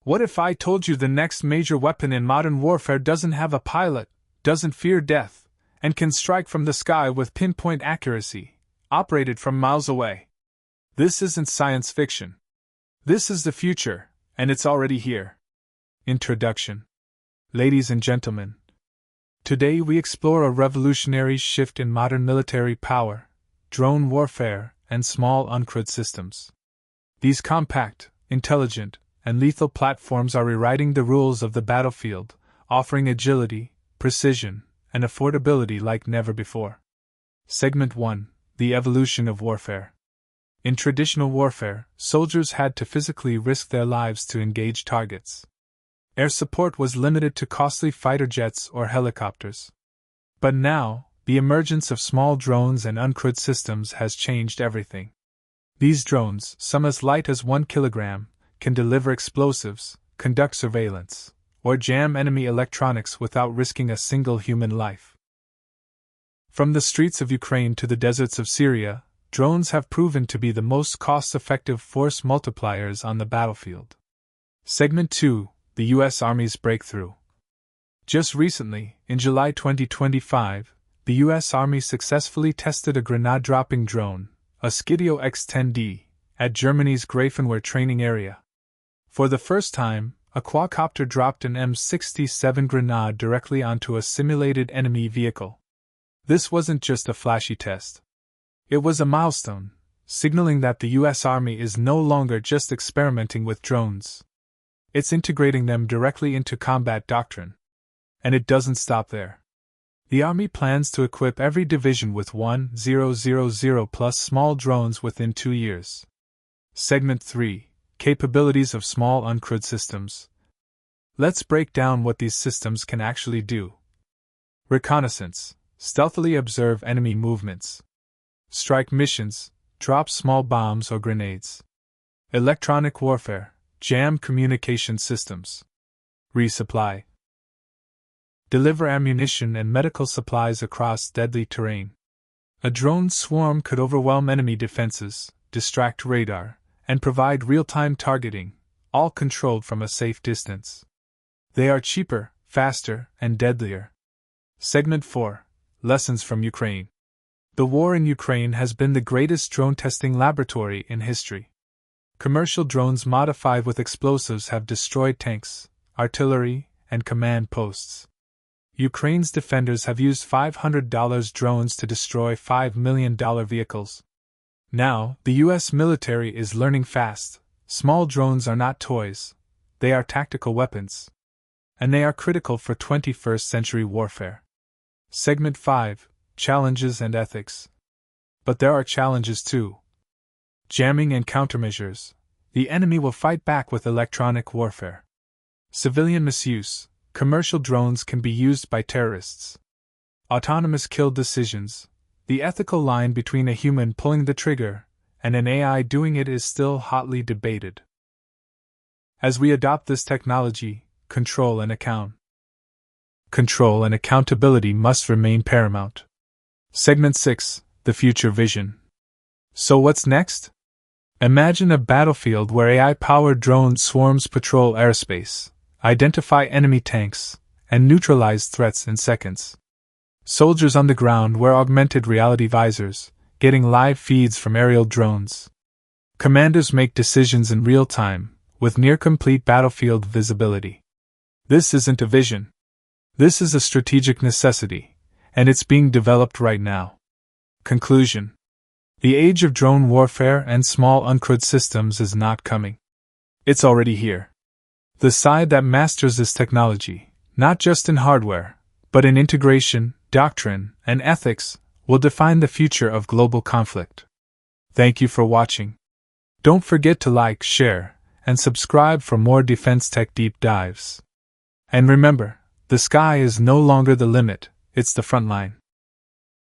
What if I told you the next major weapon in modern warfare doesn't have a pilot, doesn't fear death, and can strike from the sky with pinpoint accuracy, operated from miles away? This isn't science fiction. This is the future, and it's already here. Introduction. Ladies and gentlemen, today we explore a revolutionary shift in modern military power, drone warfare, and small uncrewed systems. These compact, intelligent, and lethal platforms are rewriting the rules of the battlefield, offering agility, precision, and affordability like never before. Segment 1: The Evolution of Warfare. In traditional warfare, soldiers had to physically risk their lives to engage targets. Air support was limited to costly fighter jets or helicopters. But now, the emergence of small drones and uncrewed systems has changed everything. These drones, some as light as 1 kilogram, can deliver explosives, conduct surveillance, or jam enemy electronics without risking a single human life. From the streets of Ukraine to the deserts of Syria, drones have proven to be the most cost-effective force multipliers on the battlefield. Segment 2: The U.S. Army's Breakthrough. Just recently, in July 2025, the U.S. Army successfully tested a grenade-dropping drone, a Skydio X10D, at Germany's Grafenwehr training area. For the first time, a quadcopter dropped an M67 grenade directly onto a simulated enemy vehicle. This wasn't just a flashy test. It was a milestone, signaling that the U.S. Army is no longer just experimenting with drones. It's integrating them directly into combat doctrine. And it doesn't stop there. The Army plans to equip every division with 1,000 plus small drones within 2 years. Segment 3: Capabilities of Small Uncrewed Systems. Let's break down what these systems can actually do. Reconnaissance: stealthily observe enemy movements. Strike missions: drop small bombs or grenades. Electronic warfare: jam communication systems. Resupply: deliver ammunition and medical supplies across deadly terrain. A drone swarm could overwhelm enemy defenses, distract radar, and provide real-time targeting, all controlled from a safe distance. They are cheaper, faster, and deadlier. Segment 4: Lessons from Ukraine. The war in Ukraine has been the greatest drone testing laboratory in history. Commercial drones modified with explosives have destroyed tanks, artillery, and command posts. Ukraine's defenders have used $500 drones to destroy $5 million vehicles. Now, the U.S. military is learning fast. Small drones are not toys, they are tactical weapons. And they are critical for 21st century warfare. Segment 5: Challenges and Ethics. But there are challenges too. Jamming and countermeasures. The enemy will fight back with electronic warfare. Civilian misuse. Commercial drones can be used by terrorists. Autonomous kill decisions. The ethical line between a human pulling the trigger and an AI doing it is still hotly debated. As we adopt this technology, control and accountability must remain paramount. Segment 6: The Future Vision. So what's next? Imagine a battlefield where AI-powered drone swarms patrol airspace, identify enemy tanks, and neutralize threats in seconds. Soldiers on the ground wear augmented reality visors, getting live feeds from aerial drones. Commanders make decisions in real time, with near-complete battlefield visibility. This isn't a vision. This is a strategic necessity, and it's being developed right now. Conclusion: the age of drone warfare and small uncrewed systems is not coming. It's already here. The side that masters this technology, not just in hardware, but in integration, doctrine, and ethics, will define the future of global conflict. Thank you for watching. Don't forget to like, share, and subscribe for more defense tech deep dives. And remember, the sky is no longer the limit, it's the front line.